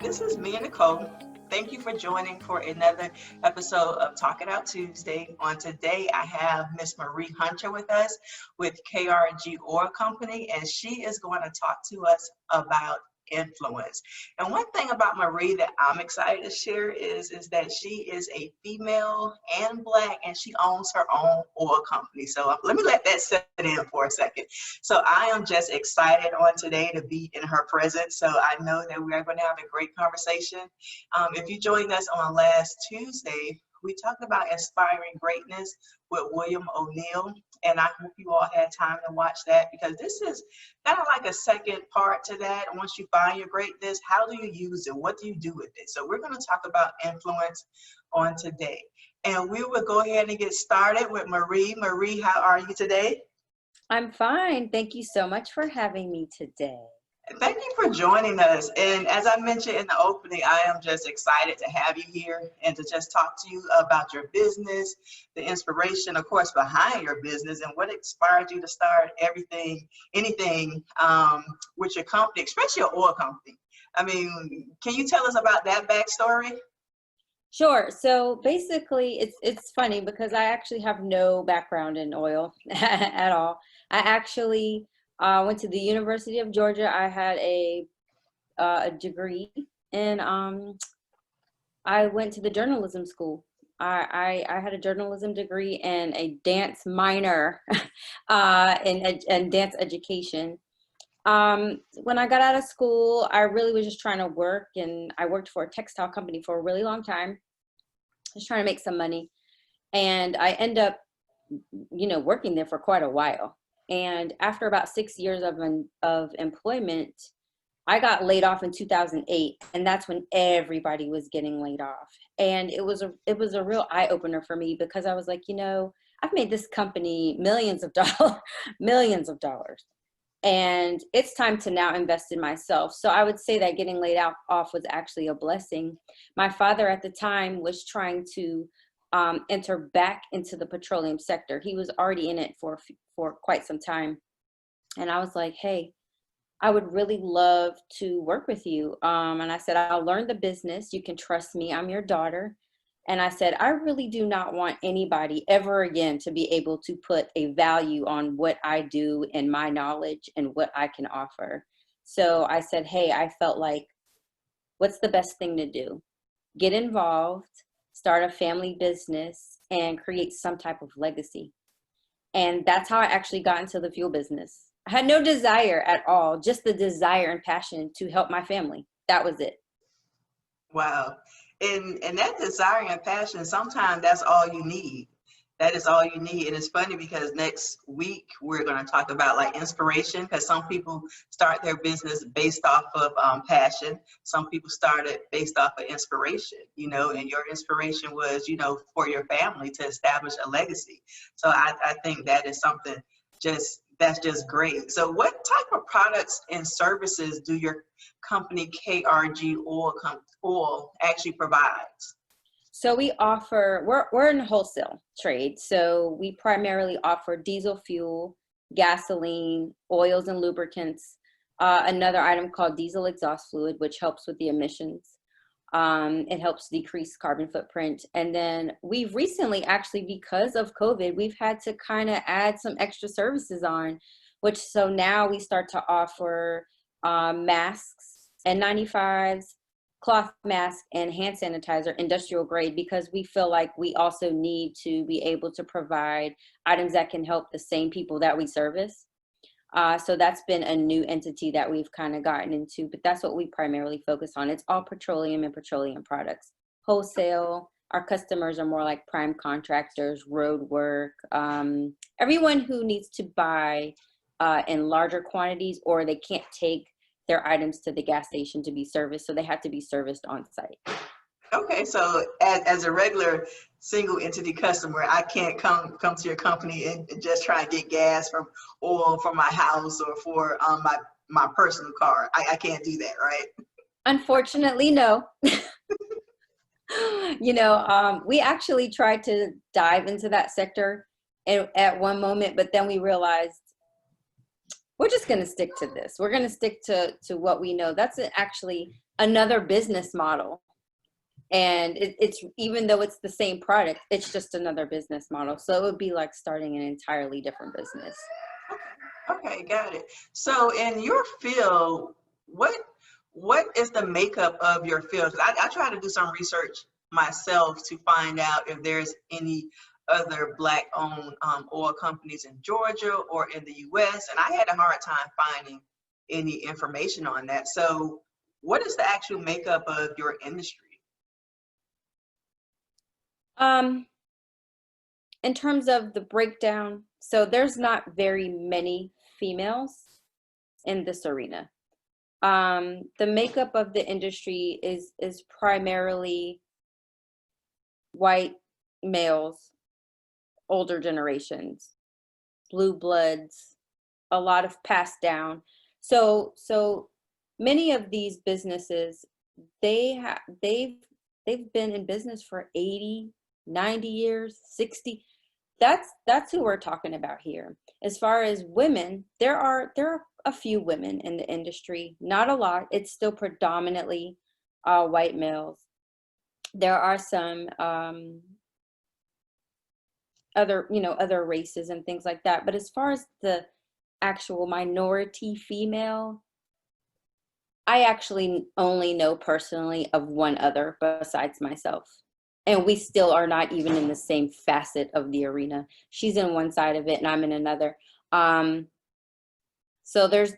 This is me and Nicole. Thank you for joining for another episode of Talk It Out Tuesday. On today, I have Miss Marie Hunter with us with KRG Oil Company, and she is going to talk to us about influence. And one thing about Marie that I'm excited to share is that she is a female and Black, and she owns her own oil company. So let me let that set in for a second. So I am just excited on today to be in her presence. So I know that we are going to have a great conversation. If you joined us on last Tuesday, we talked about inspiring greatness with William O'Neill, and I hope you all had time to watch that because this is kind of like a second part to that. Once you find your greatness, how do you use it? What do you do with it? So we're going to talk about influence on today. And we will go ahead and get started with Marie. Marie, how are you today? I'm fine. Thank you so much for having me today. Thank you for joining us. And as I mentioned in the opening, I am just excited to have you here and to just talk to you about your business, the inspiration, of course, behind your business and what inspired you to start anything with your company, especially your oil company. I mean, can you tell us about that backstory? Sure. So basically, it's funny because I actually have no background in oil at all. I actually went to the University of Georgia. I had a degree, and I went to the journalism school. I had a journalism degree and a dance minor in dance education. When I got out of school, I really was just trying to work, and I worked for a textile company for a really long time, just trying to make some money. And I end up, working there for quite a while. And after about 6 years of employment, I got laid off in 2008, and that's when everybody was getting laid off. And it was a real eye opener for me because I was like, I've made this company millions of dollars, millions of dollars, and it's time to now invest in myself. So I would say that getting off was actually a blessing. My father at the time was trying to enter back into the petroleum sector. He was already in it for quite some time, and I was like, hey, I would really love to work with you. And I said, I'll learn the business. You can trust me. I'm your daughter. And I said, I really do not want anybody ever again to be able to put a value on what I do and my knowledge and what I can offer. So I said, hey, I felt like, what's the best thing to do? Get involved, start a family business, and create some type of legacy. And that's how I actually got into the fuel business. I had no desire at all, just the desire and passion to help my family. That was it. Wow. And that desire and passion, sometimes that's all you need. That is all you need. And it's funny because next week we're going to talk about like inspiration because some people start their business based off of passion. Some people start it based off of inspiration, and your inspiration was, for your family to establish a legacy. So I think that is something that's just great. So what type of products and services do your company KRG Oil actually provides? So we're in wholesale trade. So we primarily offer diesel fuel, gasoline, oils and lubricants, another item called diesel exhaust fluid, which helps with the emissions. It helps decrease carbon footprint. And then we've recently, actually, because of COVID, we've had to kind of add some extra services on, so now we start to offer masks, N95s, cloth mask, and hand sanitizer, industrial grade, because we feel like we also need to be able to provide items that can help the same people that we service. So that's been a new entity that we've kind of gotten into, but that's what we primarily focus on. It's all petroleum and petroleum products. Wholesale, our customers are more like prime contractors, road work, everyone who needs to buy in larger quantities, or they can't take their items to the gas station to be serviced, so they have to be serviced on site. Okay, so as a regular single entity customer, I can't come to your company and just try and get gas from oil for my house or for my personal car. I can't do that, right? Unfortunately, no. We actually tried to dive into that sector at one moment, but then we realized we're just going to stick to this. We're going to stick to what we know. That's actually another business model. And it's, even though it's the same product, it's just another business model. So it would be like starting an entirely different business. Okay, got it. So in your field, what is the makeup of your field? 'Cause I try to do some research myself to find out if there's any other Black-owned oil companies in Georgia or in the U.S., and I had a hard time finding any information on that. So what is the actual makeup of your industry? In terms of the breakdown, so there's not very many females in this arena. The makeup of the industry is primarily white males, older generations, blue bloods, a lot of passed down. So many of these businesses, they've been in business for 80, 90 years, 60. That's who we're talking about here. As far as women, there are a few women in the industry, not a lot. It's still predominantly white males. There are some other races and things like that. But as far as the actual minority female, I actually only know personally of one other besides myself. And we still are not even in the same facet of the arena. She's in one side of it and I'm in another. So there's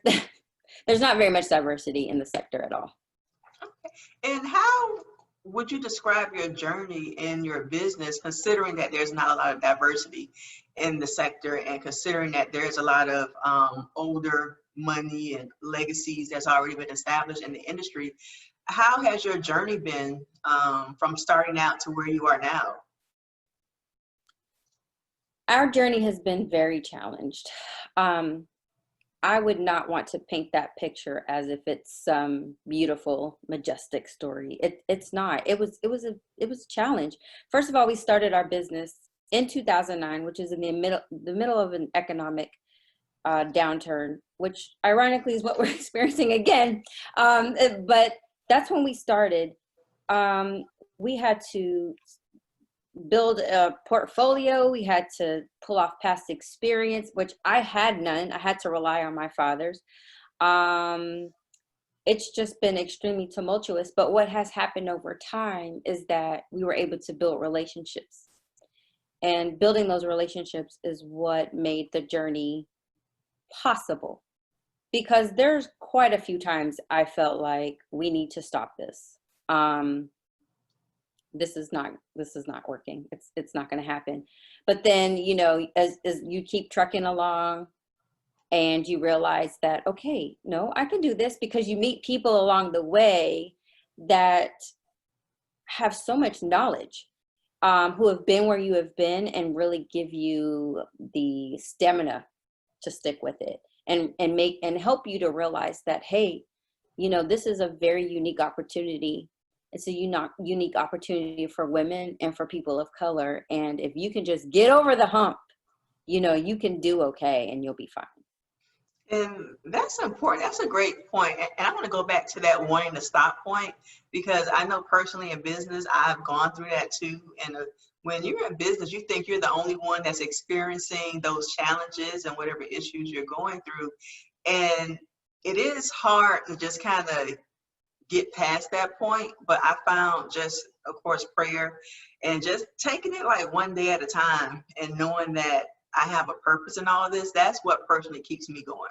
there's not very much diversity in the sector at all. And how would you describe your journey in your business, considering that there's not a lot of diversity in the sector and considering that there's a lot of older money and legacies that's already been established in the industry? How has your journey been from starting out to where you are now? Our journey has been very challenged. I would not want to paint that picture as if it's some beautiful, majestic story. It's not. It was a challenge. First of all, we started our business in 2009, which is in the middle of an economic downturn, which ironically is what we're experiencing again. But that's when we started. We had to build a portfolio. We had to pull off past experience, which I had none. I had to rely on my father's. It's just been extremely tumultuous. But what has happened over time is that we were able to build relationships. And building those relationships is what made the journey possible. Because there's quite a few times I felt like we need to stop this. This is not working. It's not going to happen. But then, as you keep trucking along and you realize that, okay, no, I can do this, because you meet people along the way that have so much knowledge, who have been where you have been and really give you the stamina to stick with it and help you to realize that, hey, this is a very unique opportunity. It's a unique opportunity for women and for people of color. And if you can just get over the hump, you can do okay and you'll be fine. And that's important. That's a great point. And I want to go back to that wanting to stop point, because I know personally in business, I've gone through that too. And when you're in business, you think you're the only one that's experiencing those challenges and whatever issues you're going through. And it is hard to just kind of get past that point. But I found just, of course, prayer and just taking it like one day at a time and knowing that I have a purpose in all of this. That's what personally keeps me going.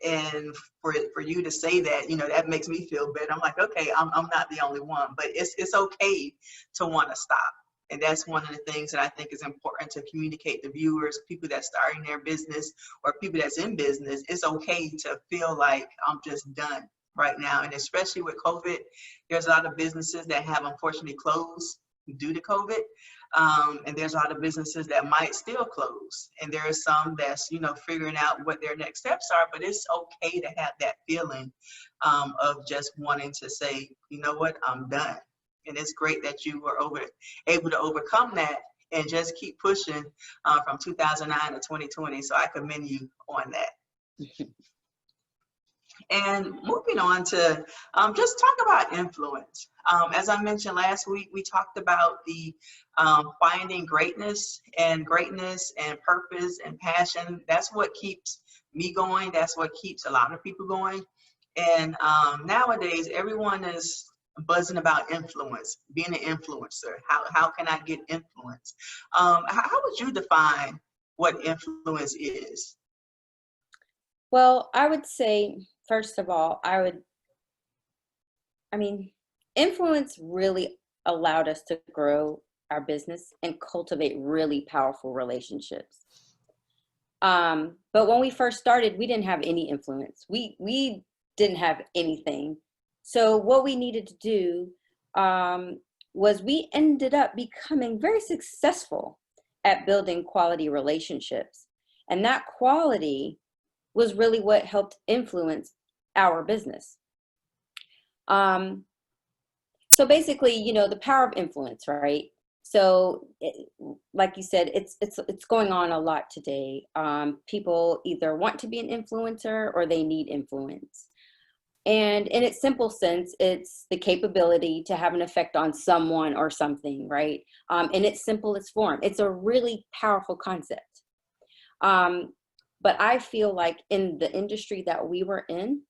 And for you to say that, that makes me feel better. I'm like, okay, I'm not the only one, but it's okay to want to stop. And that's one of the things that I think is important to communicate to viewers, people that's starting their business or people that's in business. It's okay to feel like I'm just done right now. And especially with COVID, there's a lot of businesses that have unfortunately closed due to COVID. And there's a lot of businesses that might still close. And there are some that's, figuring out what their next steps are, but it's okay to have that feeling of just wanting to say, you know what, I'm done. And it's great that you were able to overcome that and just keep pushing from 2009 to 2020. So I commend you on that. And moving on to just talk about influence. As I mentioned last week, we talked about the finding greatness and purpose and passion. That's what keeps me going. That's what keeps a lot of people going. And nowadays, everyone is buzzing about influence, being an influencer. How can I get influence? How would you define what influence is? Well, I would say, first of all, influence really allowed us to grow our business and cultivate really powerful relationships. But when we first started, we didn't have any influence. We didn't have anything. So what we needed to do was we ended up becoming very successful at building quality relationships. And that quality was really what helped influence our business. So basically, you know, the power of influence, right? So, like you said, it's going on a lot today. People either want to be an influencer or they need influence. And in its simple sense, it's the capability to have an effect on someone or something, right? In its simplest form, it's a really powerful concept. But I feel like in the industry that we were in,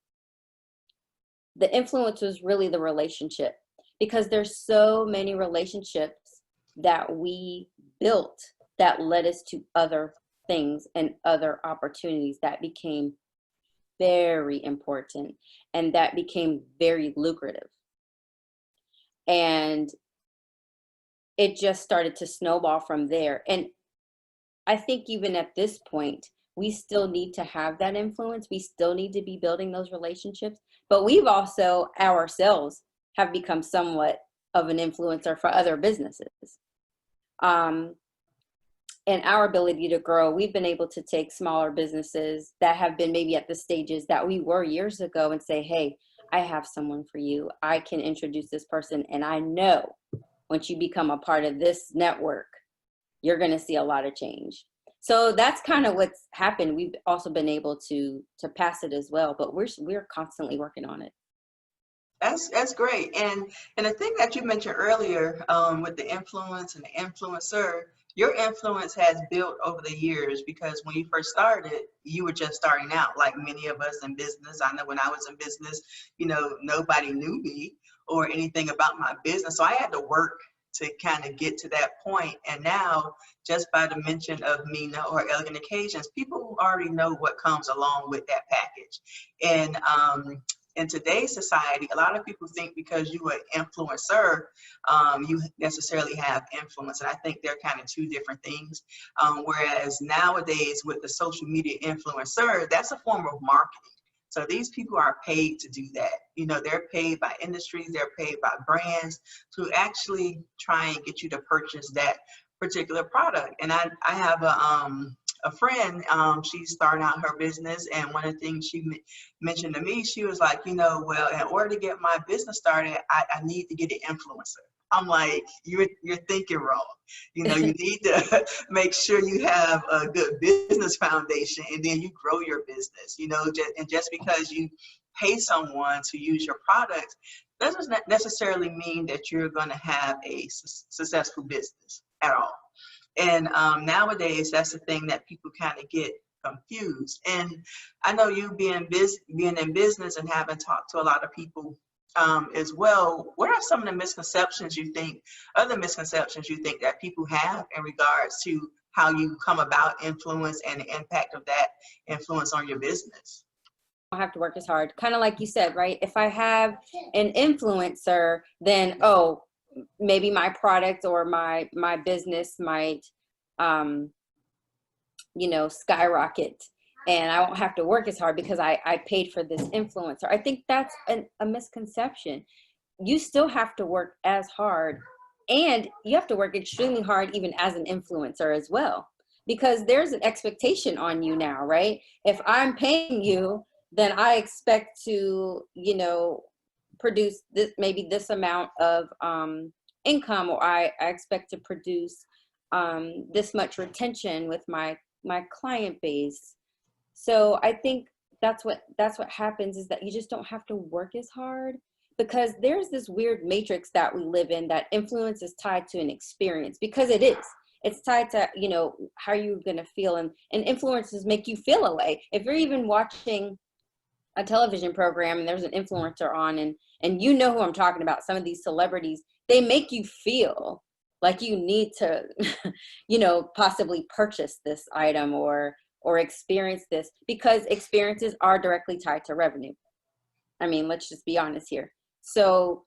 the influence was really the relationship, because there's so many relationships that we built that led us to other things and other opportunities that became very important and that became very lucrative. And it just started to snowball from there. And I think even at this point, we still need to have that influence. We still need to be building those relationships, but we've also ourselves have become somewhat of an influencer for other businesses. And our ability to grow, we've been able to take smaller businesses that have been maybe at the stages that we were years ago and say, hey, I have someone for you. I can introduce this person. And I know once you become a part of this network, you're going to see a lot of change. So that's kind of what's happened. We've also been able to pass it as well, but we're constantly working on it. That's great. And the thing that you mentioned earlier with the influence and the influencer, your influence has built over the years, because when you first started, you were just starting out, like many of us in business. I know when I was in business, you know, nobody knew me or anything about my business. So I had to work to kind of get to that point. And now, just by the mention of Mina or Elegant Occasions, people already know what comes along with that package. And in today's society, a lot of people think because you're an influencer, you necessarily have influence. And I think they're kind of two different things. Whereas nowadays with the social media influencer, that's a form of marketing. So these people are paid to do that. You know, they're paid by industries, they're paid by brands to actually try and get you to purchase that particular product. And I have a friend, she's starting out her business, and one of the things she mentioned to me, she was like, you know, well, in order to get my business started, I need to get an influencer. I'm like, you're thinking wrong. You know, you need to make sure you have a good business foundation, and then you grow your business. You know, just because you pay someone to use your product doesn't necessarily mean that you're going to have a successful business at all. And nowadays, that's the thing that people kind of get confused. And I know you being in business and having talked to a lot of people as well, what are some of the other misconceptions you think that people have in regards to how you come about influence and the impact of that influence on your business? I don't have to work as hard. Kind of like you said, right? If I have an influencer, then, maybe my product or my business might, skyrocket, and I won't have to work as hard because I paid for this influencer. I think that's a misconception. You still have to work as hard, and you have to work extremely hard even as an influencer as well, because there's an expectation on you now, right? If I'm paying you, then I expect to, produce this amount of income, or I expect to produce this much retention with my client base. So I think that's what happens, is that you just don't have to work as hard, because there's this weird matrix that we live in, that influence is tied to an experience, because it's tied to, how you're going to feel, and influences make you feel a way. If you're even watching a television program and there's an influencer on, and you know who I'm talking about, some of these celebrities, they make you feel like you need to possibly purchase this item or experience this, because experiences are directly tied to revenue. I mean, let's just be honest here. So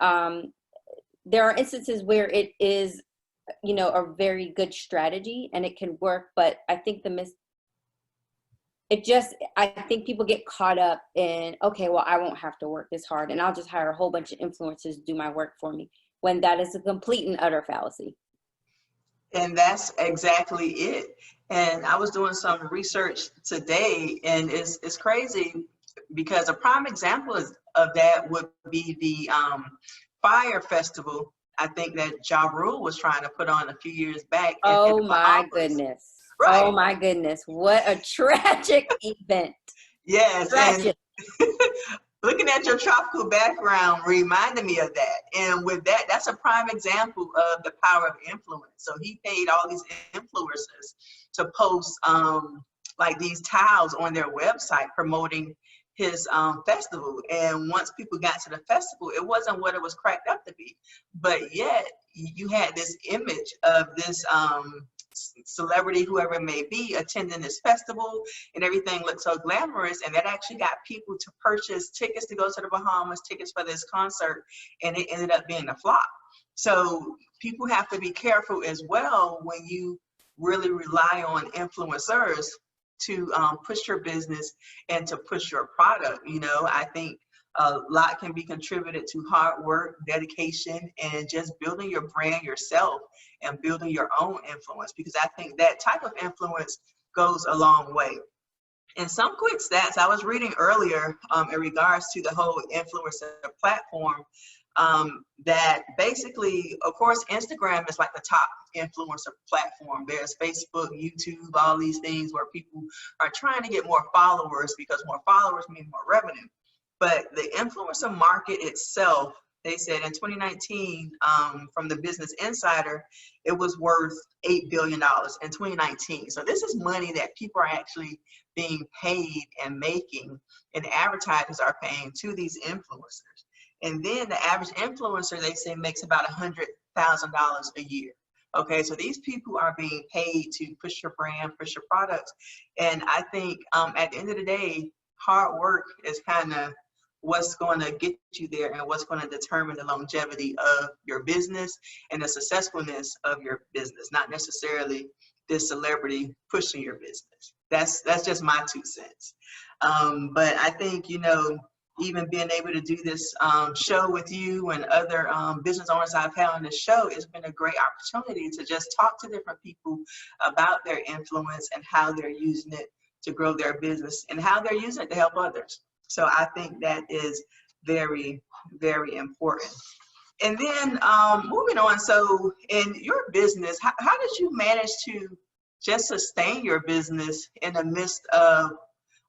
there are instances where it is, a very good strategy and it can work, but I think I think people get caught up in, okay, well, I won't have to work this hard and I'll just hire a whole bunch of influencers to do my work for me, when that is a complete and utter fallacy. And that's exactly it. And I was doing some research today, and it's crazy, because a prime example of that would be the Fire Festival. I think that Ja Rule was trying to put on a few years back in Oh the my Bahamas. goodness. Right. Oh my goodness. What a tragic event. Yes. Tragic. And looking at your tropical background reminded me of that. And with that, that's a prime example of the power of influence. So he paid all these influencers to post like these tiles on their website promoting his festival. And once people got to the festival, it wasn't what it was cracked up to be. But yet you had this image of this celebrity, whoever it may be, attending this festival, and everything looked so glamorous, and that actually got people to purchase tickets to go to the Bahamas, tickets for this concert, and it ended up being a flop. So people have to be careful as well when you really rely on influencers to push your business and to push your product. I think a lot can be contributed to hard work, dedication, and just building your brand yourself and building your own influence, because I think that type of influence goes a long way. And some quick stats I was reading earlier in regards to the whole influencer platform, that basically, of course, Instagram is like the top influencer platform. There's Facebook, YouTube, all these things where people are trying to get more followers, because more followers mean more revenue. But the influencer market itself, they said in 2019, from the Business Insider, it was worth $8 billion in 2019. So this is money that people are actually being paid and making, and advertisers are paying to these influencers. And then the average influencer, they say, makes about $100,000 a year. Okay, so these people are being paid to push your brand, push your products. And I think at the end of the day, hard work is kind of what's going to get you there, and what's going to determine the longevity of your business and the successfulness of your business, not necessarily this celebrity pushing your business. That's just my 2 cents. But I think, even being able to do this show with you and other business owners I've had on this show, it's been a great opportunity to just talk to different people about their influence and how they're using it to grow their business and how they're using it to help others. So I think that is very, very important. And then moving on, so in your business, how did you manage to just sustain your business in the midst of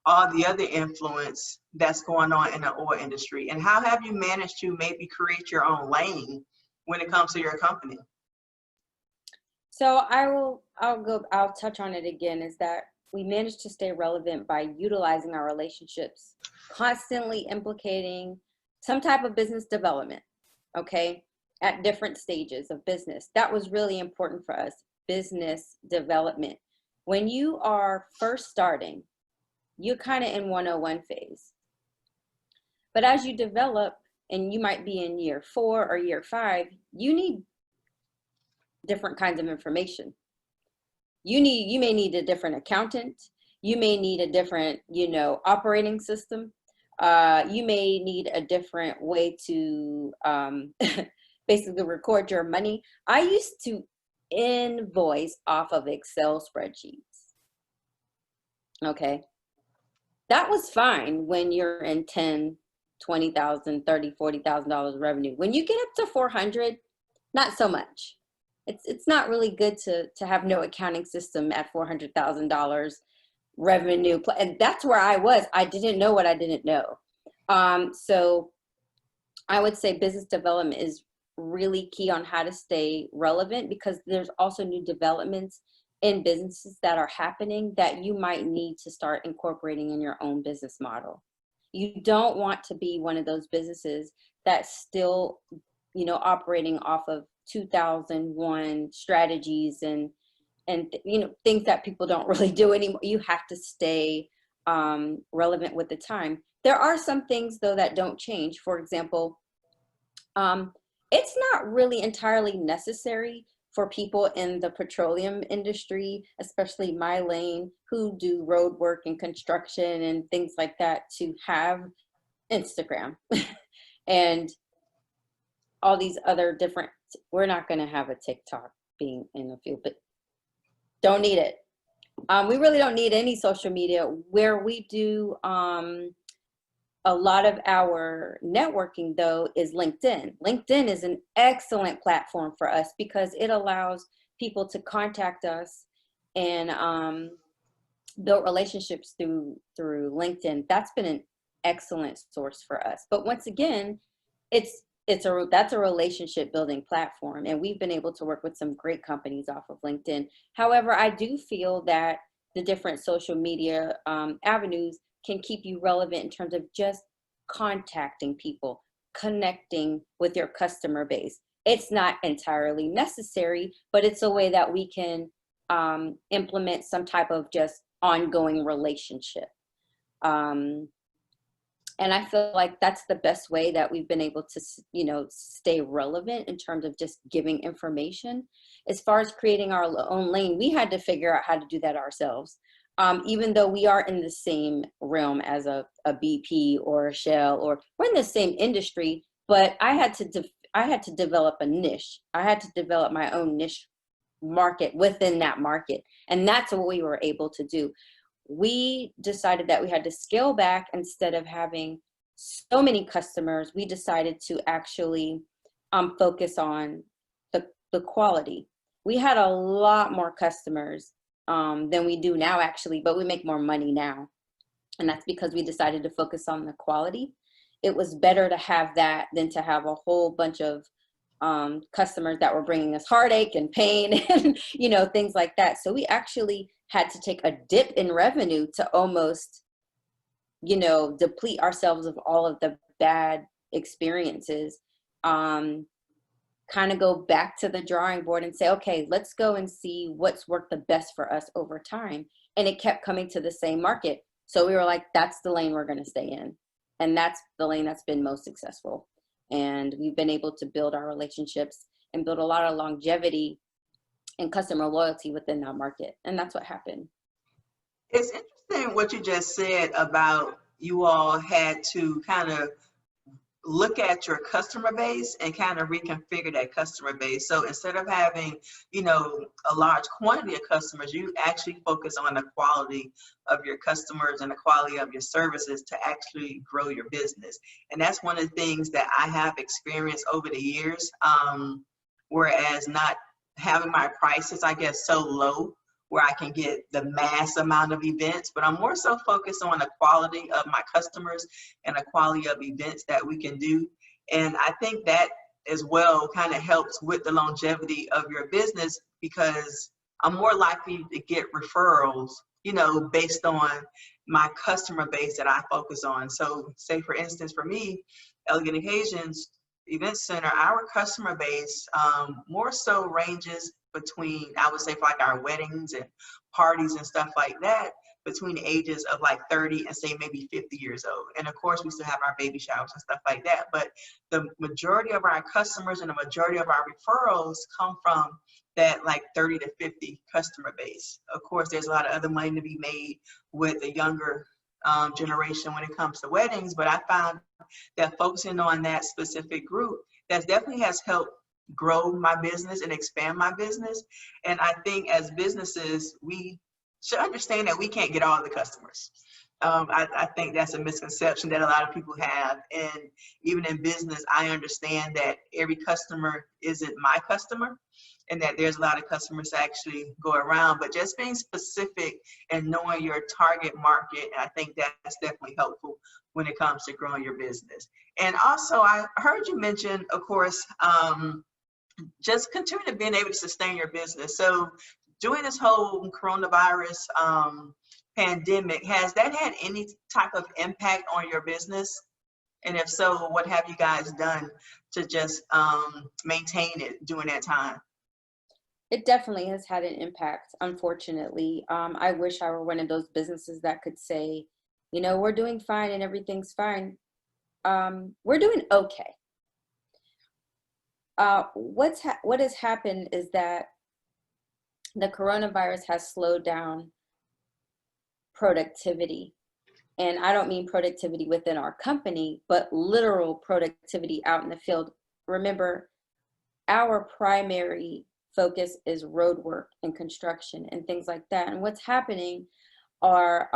all the other influence that's going on in the oil industry? And how have you managed to maybe create your own lane when it comes to your company? So I'll touch on it again, is that we managed to stay relevant by utilizing our relationships, constantly implicating some type of business development, okay, at different stages of business. That was really important for us, business development. When you are first starting, you're kind of in 101 phase. But as you develop, and you might be in year 4 or year 5, you need different kinds of information. You may need a different accountant. You may need a different, operating system. You may need a different way to basically record your money. I used to invoice off of Excel spreadsheets. Okay. That was fine when you're in 10, 20,000, 30, $40,000 revenue. When you get up to 400, not so much. It's not really good to have no accounting system at $400,000. revenue. And that's where I was. I didn't know what I didn't know. So I would say business development is really key on how to stay relevant, because there's also new developments in businesses that are happening that you might need to start incorporating in your own business model. You don't want to be one of those businesses that's still, you know, operating off of 2001 strategies and you know, things that people don't really do anymore. You have to stay relevant with the time. There are some things though that don't change. For example, it's not really entirely necessary for people in the petroleum industry, especially my lane, who do road work and construction and things like that, to have Instagram and all these other different, we're not going to have a TikTok being in the field, but don't need it. We really don't need any social media. Where we do a lot of our networking though is LinkedIn. LinkedIn is an excellent platform for us because it allows people to contact us and build relationships through LinkedIn. That's been an excellent source for us. But once again, that's a relationship building platform, and we've been able to work with some great companies off of LinkedIn. However, I do feel that the different social media avenues can keep you relevant in terms of just contacting people, connecting with your customer base. It's not entirely necessary, but it's a way that we can implement some type of just ongoing relationship. And I feel like that's the best way that we've been able to, you know, stay relevant in terms of just giving information. As far as creating our own lane, we had to figure out how to do that ourselves. Even though we are in the same realm as a BP or a Shell, or we're in the same industry, but I had to develop a niche. I had to develop my own niche market within that market. And that's what we were able to do. We decided that we had to scale back. Instead of having so many customers, we decided to actually focus on the quality. We had a lot more customers than we do now, actually, but we make more money now. And that's because we decided to focus on the quality. It was better to have that than to have a whole bunch of customers that were bringing us heartache and pain and, you know, things like that. So we actually had to take a dip in revenue to almost, you know, deplete ourselves of all of the bad experiences. Kind of go back to the drawing board and say, okay, let's go and see what's worked the best for us over time. And it kept coming to the same market. So we were like, that's the lane we're going to stay in. And that's the lane that's been most successful. And we've been able to build our relationships and build a lot of longevity and customer loyalty within that market. And that's what happened. It's interesting what you just said about you all had to kind of look at your customer base and kind of reconfigure that customer base. So instead of having, you know, a large quantity of customers, you actually focus on the quality of your customers and the quality of your services to actually grow your business. And that's one of the things that I have experienced over the years. Whereas not having my prices, I guess, so low where I can get the mass amount of events, but I'm more so focused on the quality of my customers and the quality of events that we can do. And I think that as well kind of helps with the longevity of your business, because I'm more likely to get referrals, you know, based on my customer base that I focus on. So say, for instance, for me, Elegant Occasions Event Center, our customer base more so ranges between, I would say, for like our weddings and parties and stuff like that, between the ages of like 30 and say maybe 50 years old. And of course, we still have our baby showers and stuff like that. But the majority of our customers and the majority of our referrals come from that like 30 to 50 customer base. Of course, there's a lot of other money to be made with the younger generation when it comes to weddings, but I found that focusing on that specific group, that definitely has helped grow my business and expand my business. And I think as businesses, we should understand that we can't get all the customers. I think that's a misconception that a lot of people have. And even in business, I understand that every customer isn't my customer. and that there's a lot of customers that actually go around, but just being specific and knowing your target market, I think that's definitely helpful when it comes to growing your business. And also, I heard you mention, of course, just continue to being able to sustain your business. So during this whole coronavirus pandemic, has that had any type of impact on your business? And if so, what have you guys done to just maintain it during that time? It definitely has had an impact, unfortunately. I wish I were one of those businesses that could say, you know, we're doing fine and everything's fine. We're doing okay. What has happened is that the coronavirus has slowed down productivity. And I don't mean productivity within our company, but literal productivity out in the field. Remember, our primary focus is road work and construction and things like that. And what's happening are,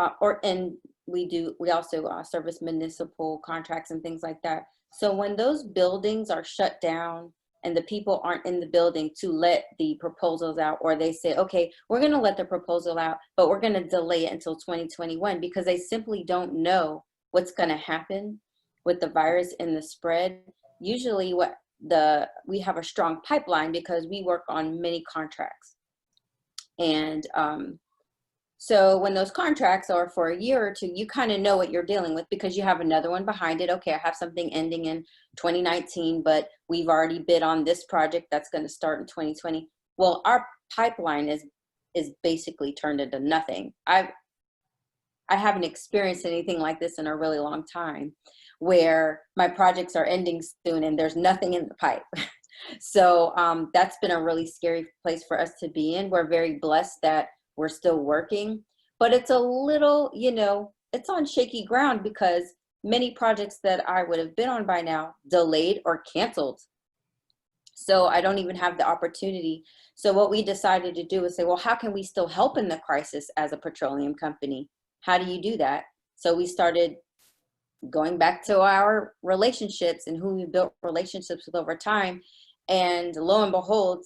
we also service municipal contracts and things like that. So when those buildings are shut down and the people aren't in the building to let the proposals out, or they say, okay, we're going to let the proposal out, but we're going to delay it until 2021 because they simply don't know what's going to happen with the virus and the spread. Usually we have a strong pipeline because we work on many contracts. And so when those contracts are for a year or two, you kind of know what you're dealing with because you have another one behind it. Okay, I have something ending in 2019, but we've already bid on this project that's going to start in 2020. Well, our pipeline is basically turned into nothing. I haven't experienced anything like this in a really long time, where my projects are ending soon and there's nothing in the pipe. So that's been a really scary place for us to be in. We're very blessed that we're still working, but it's a little, you know, it's on shaky ground because many projects that I would have been on by now delayed or canceled. So I don't even have the opportunity. So what we decided to do is say, well, how can we still help in the crisis as a petroleum company? How do you do that? So we started going back to our relationships and who we built relationships with over time. And lo and behold,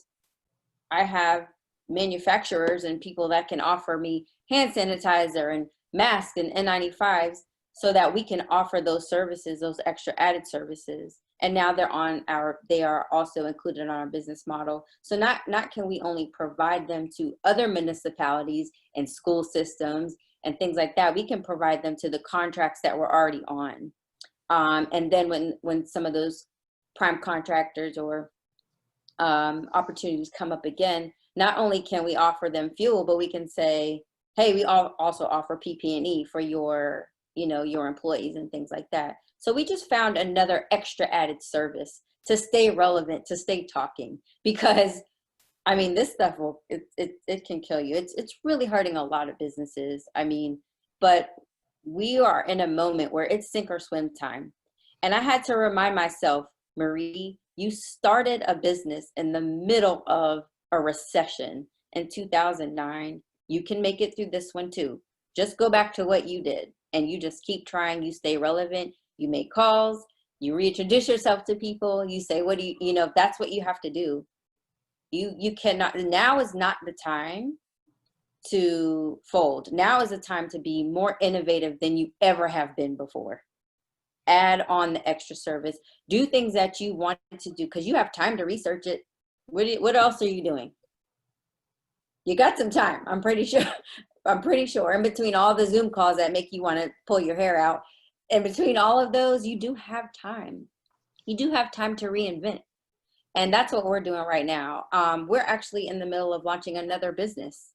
I have manufacturers and people that can offer me hand sanitizer and masks and N95s so that we can offer those services, those extra added services. And now they are also included on our business model. So not can we only provide them to other municipalities and school systems and things like that, we can provide them to the contracts that we're already on. And then when some of those prime contractors or opportunities come up again, not only can we offer them fuel, but we can say, hey, we also offer PP&E for your employees and things like that. So we just found another extra added service to stay relevant, to stay talking, because I mean, this stuff it can kill you. It's really hurting a lot of businesses. I mean, but we are in a moment where it's sink or swim time. And I had to remind myself, Marie, you started a business in the middle of a recession in 2009. You can make it through this one too. Just go back to what you did and you just keep trying. You stay relevant. You make calls. You reintroduce yourself to people. You say, what do you know, that's what you have to do. You cannot, now is not the time to fold. Now is the time to be more innovative than you ever have been before. Add on the extra service. Do things that you want to do because you have time to research it. What else are you doing? You got some time, I'm pretty sure. I'm pretty sure in between all the Zoom calls that make you want to pull your hair out, in between all of those, you do have time. You do have time to reinvent. And that's what we're doing right now. We're actually in the middle of launching another business.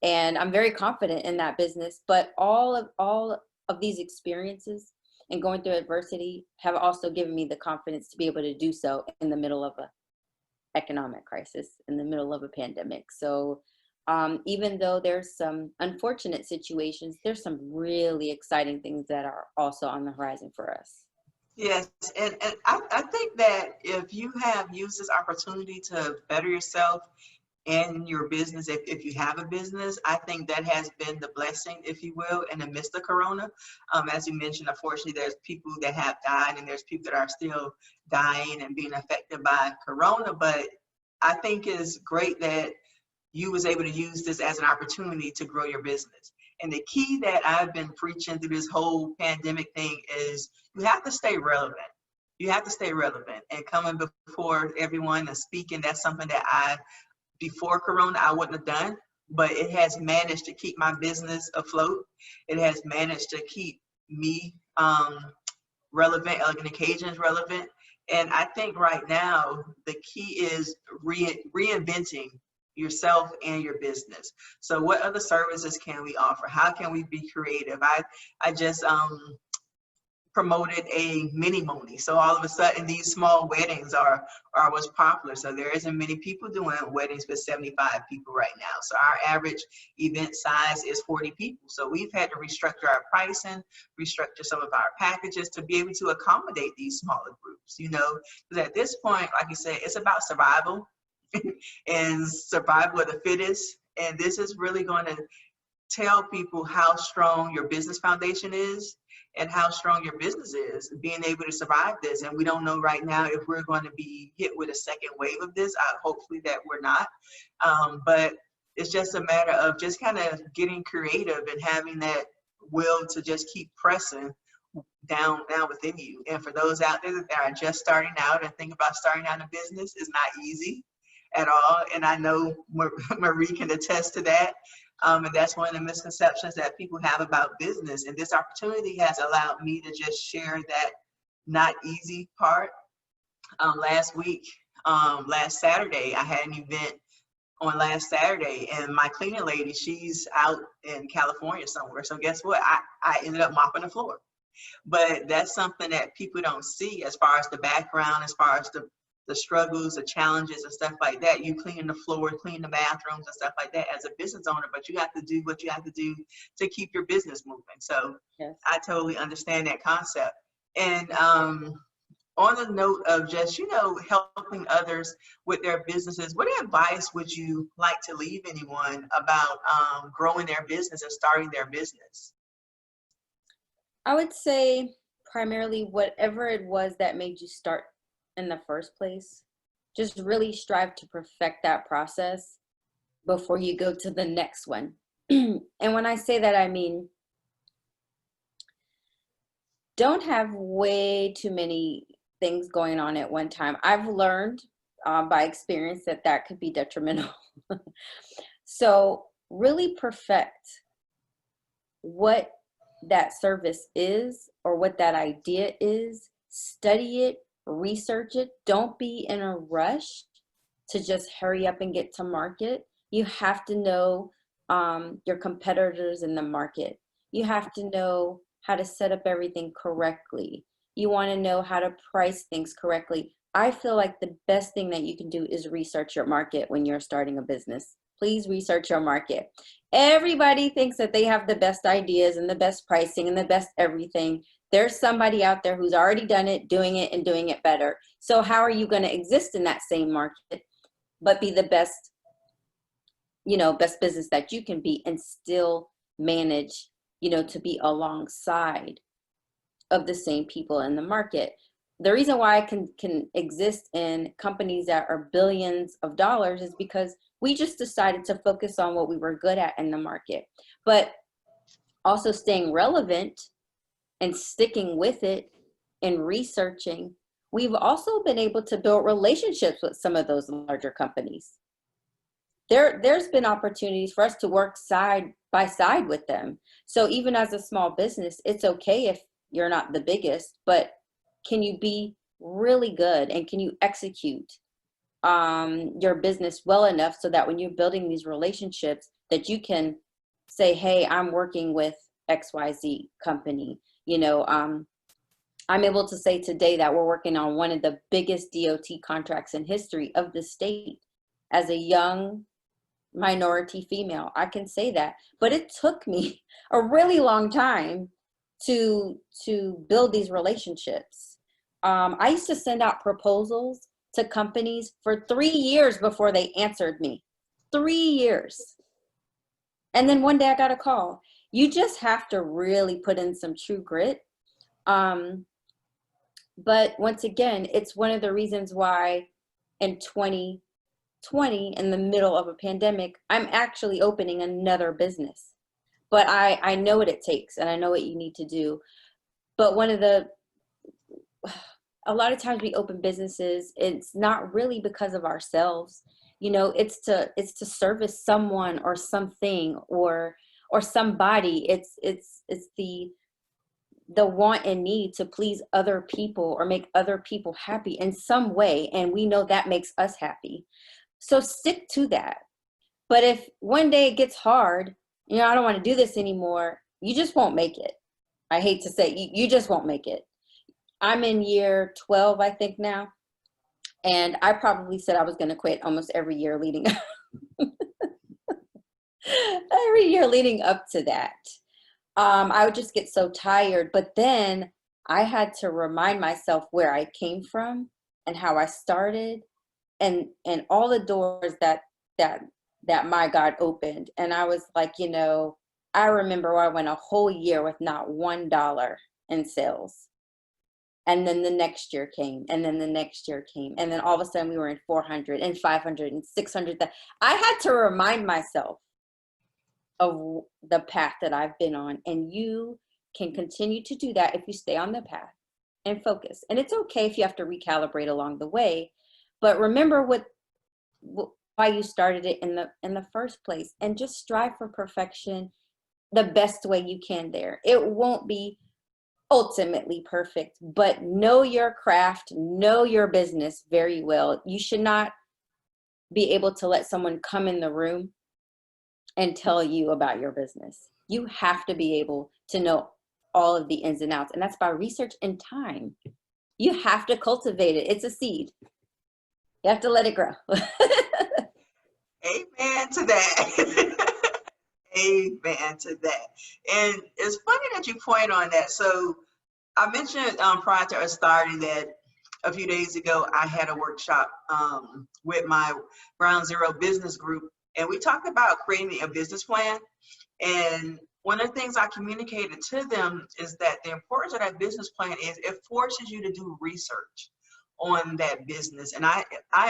And I'm very confident in that business. But all of these experiences and going through adversity have also given me the confidence to be able to do so in the middle of an economic crisis, in the middle of a pandemic. So even though there's some unfortunate situations, there's some really exciting things that are also on the horizon for us. Yes, and I think that if you have used this opportunity to better yourself in your business, if you have a business, I think that has been the blessing, if you will, in the midst of Corona. As you mentioned, unfortunately, there's people that have died and there's people that are still dying and being affected by Corona, but I think is great that you was able to use this as an opportunity to grow your business. And the key that I've been preaching through this whole pandemic thing is you have to stay relevant. You have to stay relevant, and coming before everyone and speaking, that's something that before Corona, I wouldn't have done, but it has managed to keep my business afloat. It has managed to keep me relevant, Elegant Occasions relevant. And I think right now, the key is reinventing yourself and your business. So what other services can we offer? How can we be creative? I just promoted a mini Moni. So all of a sudden these small weddings are what's popular. So there isn't many people doing weddings with 75 people right now. So our average event size is 40 people. So we've had to restructure our pricing, restructure some of our packages to be able to accommodate these smaller groups, you know, because at this point, like you said, it's about survival and survival of the fittest. And this is really going to tell people how strong your business foundation is and how strong your business is, being able to survive this. And we don't know right now if we're going to be hit with a second wave of this. Hopefully that we're not. But it's just a matter of just kind of getting creative and having that will to just keep pressing down within you. And for those out there that are just starting out and think about starting out a business, it's not easy at all. And I know Marie can attest to that. And that's one of the misconceptions that people have about business. And this opportunity has allowed me to just share that not easy part. Last Saturday, I had an event on last Saturday, and my cleaning lady, she's out in California somewhere. So guess what? I ended up mopping the floor. But that's something that people don't see as far as the background, as far as the struggles, the challenges and stuff like that. You clean the floor, clean the bathrooms and stuff like that as a business owner, but you have to do what you have to do to keep your business moving. So yes. I totally understand that concept. And on the note of just, you know, helping others with their businesses, what advice would you like to leave anyone about growing their business and starting their business? I would say primarily whatever it was that made you start in the first place, just really strive to perfect that process before you go to the next one. And when I say that, I mean, don't have way too many things going on at one time. I've learned by experience that that could be detrimental. So really perfect what that service is or what that idea is, study it, research it. Don't be in a rush to just hurry up and get to market. You have to know your competitors in the market. You have to know how to set up everything correctly. You want to know how to price things correctly. I feel like the best thing that you can do is research your market when you're starting a business. Please research your market. Everybody thinks that they have the best ideas and the best pricing and the best everything. There's somebody out there who's already done it, doing it, and doing it better. So how are you going to exist in that same market, but be the best, you know, best business that you can be and still manage, you know, to be alongside of the same people in the market? The reason why I can exist in companies that are billions of dollars is because we just decided to focus on what we were good at in the market, but also staying relevant and sticking with it and researching. We've also been able to build relationships with some of those larger companies. There's been opportunities for us to work side by side with them. So even as a small business, it's okay if you're not the biggest, but can you be really good and can you execute your business well enough so that when you're building these relationships that you can say, hey, I'm working with XYZ company. You know, I'm able to say today that we're working on one of the biggest DOT contracts in history of the state as a young minority female. I can say that, but it took me a really long time to build these relationships. I used to send out proposals to companies for 3 years before they answered me. 3 years. And then one day I got a call. You just have to really put in some true grit. But once again, it's one of the reasons why in 2020, 2020 in the middle of a pandemic, I'm actually opening another business. But I know what it takes and I know what you need to do. But a lot of times we open businesses, it's not really because of ourselves. It's to service someone or something or somebody. It's the want and need to please other people or make other people happy in some way, and we know that makes us happy. So stick to that. But if one day it gets hard, I don't want to do this anymore, you just won't make it. I hate to say, you just won't make it. I'm in year 12, I think now, and I probably said I was going to quit almost every year leading every year leading up to that. I would just get so tired. But then I had to remind myself where I came from and how I started, and all the doors that my God opened. And I was like, I remember I went a whole year with not $1 in sales. And then the next year came, and then the next year came, and then all of a sudden we were in 400 and 500 and 600. I had to remind myself of the path that I've been on, and you can continue to do that if you stay on the path and focus. And it's okay if you have to recalibrate along the way, but remember why you started it in the first place, and just strive for perfection the best way you can there. It won't be ultimately perfect, but know your craft, know your business very well. You should not be able to let someone come in the room and tell you about your business. You have to be able to know all of the ins and outs, and that's by research and time. You have to cultivate it. It's a seed. You have to let it grow. Amen to that. Amen to that. And it's funny that you point on that. So I mentioned prior to us starting that a few days ago, I had a workshop with my Ground Zero business group, and we talked about creating a business plan. And one of the things I communicated to them is that the importance of that business plan is it forces you to do research on that business. And I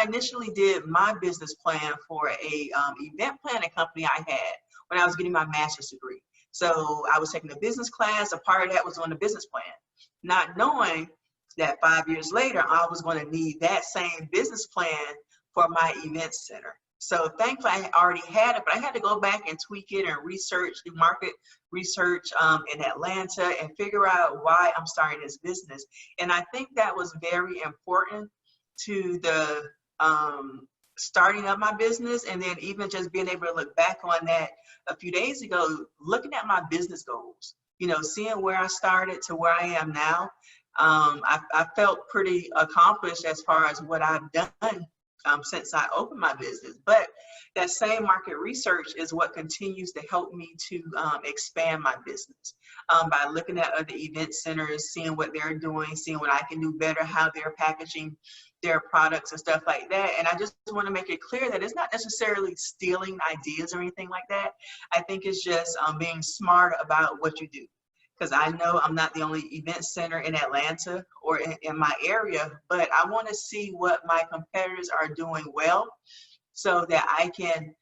initially did my business plan for a event planning company I had when I was getting my master's degree. So I was taking a business class. A part of that was on the business plan, not knowing that 5 years later, I was going to need that same business plan for my event center. So thankfully, I already had it, but I had to go back and tweak it and research, do market research in Atlanta and figure out why I'm starting this business. And I think that was very important to the starting of my business, and then even just being able to look back on that a few days ago, looking at my business goals, seeing where I started to where I am now. I felt pretty accomplished as far as what I've done since I opened my business. But that same market research is what continues to help me to expand my business by looking at other event centers, seeing what they're doing, seeing what I can do better, how they're packaging their products and stuff like that. And I just want to make it clear that it's not necessarily stealing ideas or anything like that. I think it's just being smart about what you do. Because I know I'm not the only event center in Atlanta or in my area, but I want to see what my competitors are doing well so that I can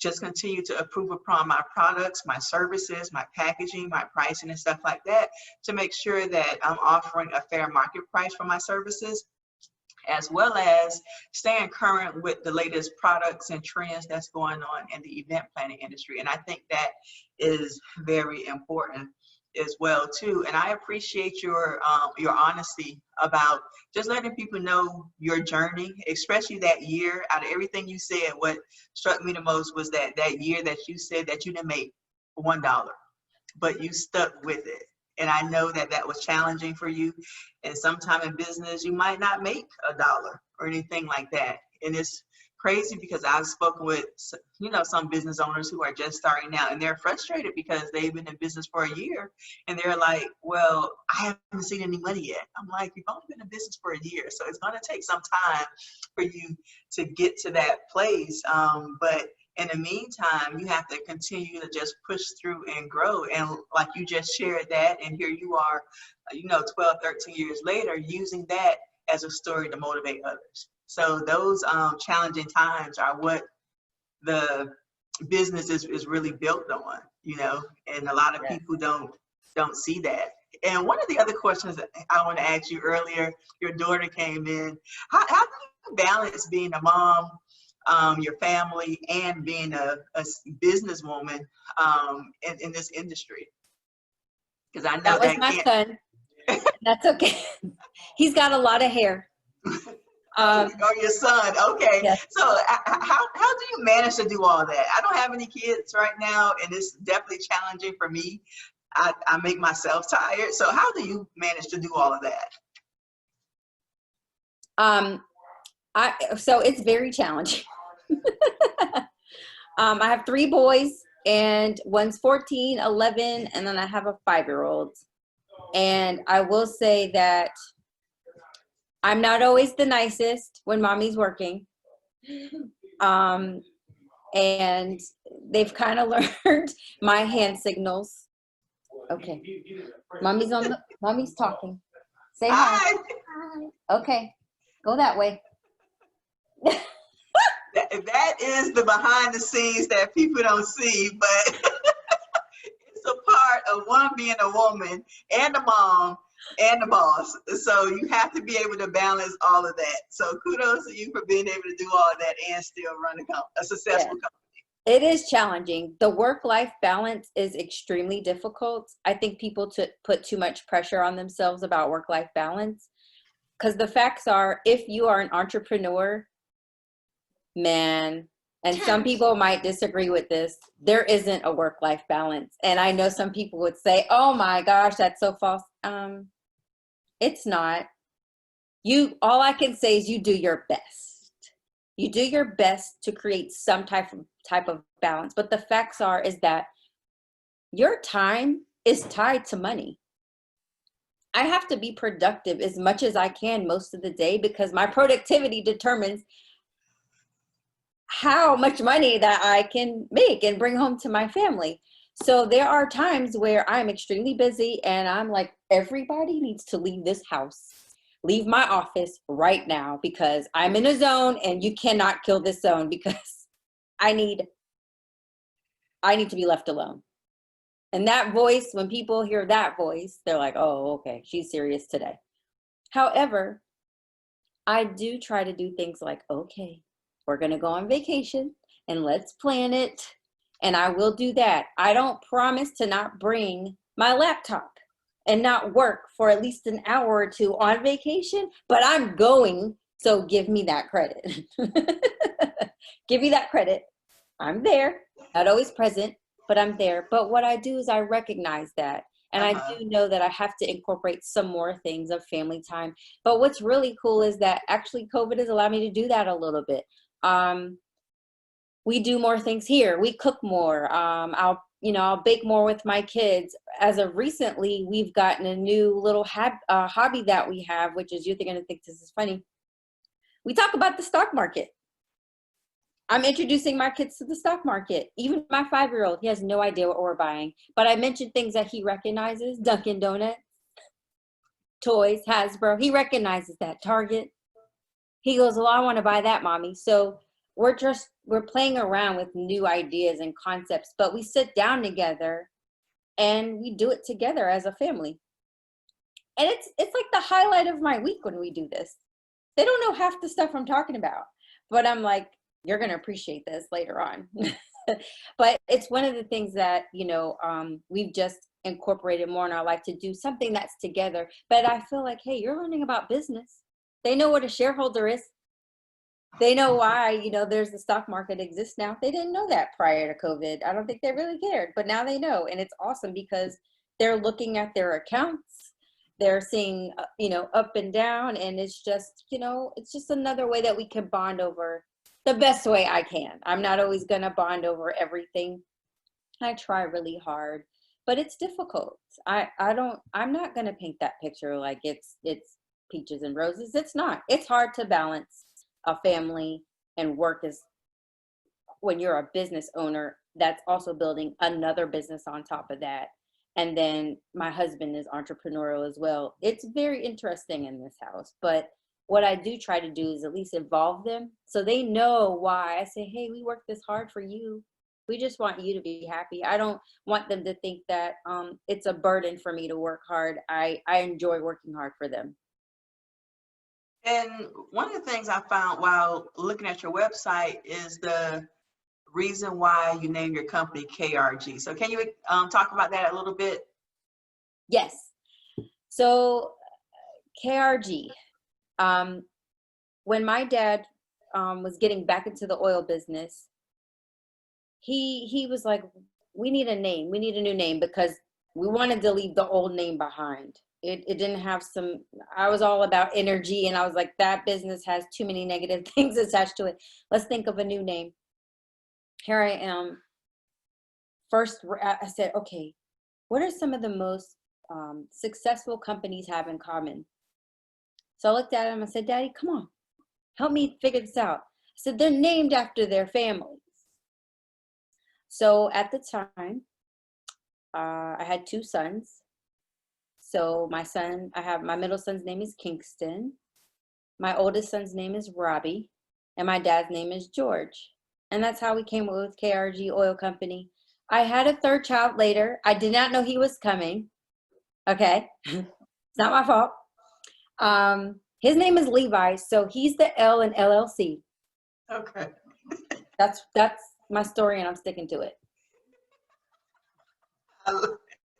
just continue to improve upon my products, my services, my packaging, my pricing and stuff like that to make sure that I'm offering a fair market price for my services, as well as staying current with the latest products and trends that's going on in the event planning industry. And I think that is very important as well too. And I appreciate your honesty about just letting people know your journey, especially that year. Out of everything you said, what struck me the most was that year that you said that you didn't make $1, but you stuck with it. And I know that was challenging for you. And sometime in business, you might not make $1 or anything like that. And it's crazy because I've spoken with, some business owners who are just starting out, and they're frustrated because they've been in business for a year. And they're like, well, I haven't seen any money yet. I'm like, you've only been in business for a year. So it's going to take some time for you to get to that place. But in the meantime, you have to continue to just push through and grow. And like you just shared that, and here you are, 12, 13 years later, using that as a story to motivate others. So those challenging times are what the business is really built on, you know, and a lot of Yes. people don't see that. And one of the other questions that I want to ask you earlier, your daughter came in. How do you balance being a mom, your family, and being a businesswoman in this industry? Because I know That was that my can't. son. That's okay. He's got a lot of hair. Or your son, okay. Yes. So how do you manage to do all that? I don't have any kids right now, and it's definitely challenging for me. I make myself tired. So how do you manage to do all of that? So it's very challenging. I have 3 boys, and one's 14, 11, and then I have a 5-year-old. And I will say that I'm not always the nicest when mommy's working. And they've kind of learned my hand signals. Okay. Mommy's talking. Say hi. Hi. Hi. Okay. Go that way. That is the behind the scenes that people don't see, but it's a part of one being a woman and a mom and the boss. So you have to be able to balance all of that. So kudos to you for being able to do all of that and still run a successful company. It is challenging. The work-life balance is extremely difficult. I think people put too much pressure on themselves about work-life balance, because the facts are, if you are an entrepreneur, man, and some people might disagree with this, there isn't a work-life balance. And I know some people would say, oh my gosh, that's so false. It's not. All I can say is you do your best. You do your best to create some type of balance. But the facts is that your time is tied to money. I have to be productive as much as I can most of the day, because my productivity determines how much money that I can make and bring home to my family. So there are times where I'm extremely busy and I'm like, everybody needs to leave this house, leave my office right now, because I'm in a zone and you cannot kill this zone, because I need to be left alone. And that voice, when people hear that voice, they're like, oh, okay, she's serious today. However, I do try to do things like, okay, we're going to go on vacation and let's plan it. And I will do that. I don't promise to not bring my laptop and not work for at least an hour or 2 on vacation, but I'm going. So give me that credit. Give me that credit. I'm there, not always present, but I'm there. But what I do is I recognize that. And I do know that I have to incorporate some more things of family time. But what's really cool is that actually COVID has allowed me to do that a little bit. We do more things here. We cook more. I'll bake more with my kids. As of recently, we've gotten a new little hobby that we have, which is, you're going to think this is funny. We talk about the stock market. I'm introducing my kids to the stock market. Even my 5-year-old, he has no idea what we're buying. But I mentioned things that he recognizes: Dunkin' Donuts, toys, Hasbro. He recognizes that. Target. He goes, well, I want to buy that, mommy. So we're playing around with new ideas and concepts, but we sit down together and we do it together as a family. And it's like the highlight of my week when we do this. They don't know half the stuff I'm talking about, but I'm like, you're going to appreciate this later on. But it's one of the things that, we've just incorporated more in our life, to do something that's together. But I feel like, hey, you're learning about business. They know what a shareholder is. They know why, there's the stock market exists now. They didn't know that prior to COVID. I don't think they really cared, but now they know. And it's awesome because they're looking at their accounts. They're seeing, up and down. And it's just, it's just another way that we can bond over the best way I can. I'm not always going to bond over everything. I try really hard, but it's difficult. I'm not going to paint that picture like it's peaches and roses. It's not. It's hard to balance a family and work is when you're a business owner that's also building another business on top of that. And then my husband is entrepreneurial as well. It's very interesting in this house, but what I do try to do is at least involve them so they know why. I say, hey, we worked this hard for you. We just want you to be happy. I don't want them to think that it's a burden for me to work hard. I enjoy working hard for them. And one of the things I found while looking at your website is the reason why you named your company KRG. So can you talk about that a little bit? Yes. So KRG, when my dad was getting back into the oil business, he was like, we need a name. We need a new name because we wanted to leave the old name behind. It didn't have I was all about energy, and I was like, that business has too many negative things attached to it. Let's think of a new name. Here I am. First, I said, okay, what are some of the most successful companies have in common? So I looked at him and said, Daddy, come on, help me figure this out. I said, they're named after their families. So at the time, I had 2 sons. So my middle son's name is Kingston. My oldest son's name is Robbie. And my dad's name is George. And that's how we came up with KRG Oil Company. I had a 3rd child later. I did not know he was coming. Okay, it's not my fault. His name is Levi, so he's the L in LLC. Okay. That's my story, and I'm sticking to it.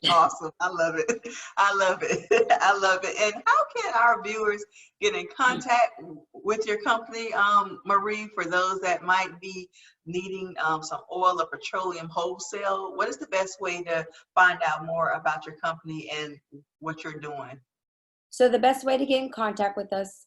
Awesome. I love it. I love it. I love it. And how can our viewers get in contact with your company, Marie, for those that might be needing some oil or petroleum wholesale? What is the best way to find out more about your company and what you're doing? So the best way to get in contact with us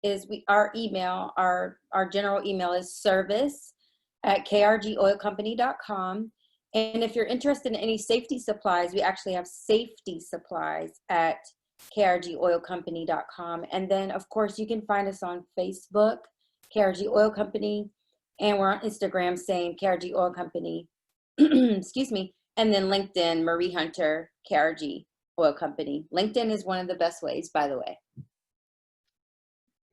is our email. Our general email is service@krgoilcompany.com. And if you're interested in any safety supplies, we actually have safety supplies at krgoilcompany.com. And then, of course, you can find us on Facebook, KRG Oil Company, and we're on Instagram, same KRG Oil Company. Excuse me. And then LinkedIn, Marie Hunter, KRG Oil Company. LinkedIn is one of the best ways, by the way.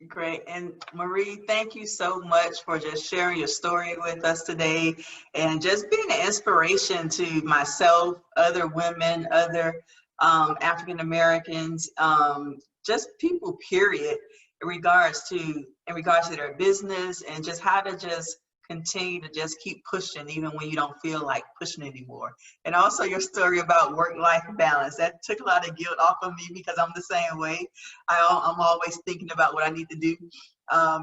Great. And Marie, thank you so much for just sharing your story with us today and just being an inspiration to myself, other women, other African Americans, just people, period, in regards to their business and just how to just continue to just keep pushing even when you don't feel like pushing anymore. And also your story about work-life balance, that took a lot of guilt off of me because I'm the same way. I'm always thinking about what I need to do.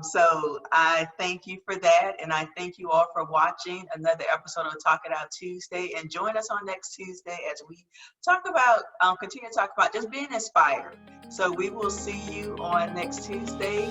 So I thank you for that. And I thank you all for watching another episode of Talk It Out Tuesday, and join us on next Tuesday as we talk about, continue to talk about just being inspired. So we will see you on next Tuesday.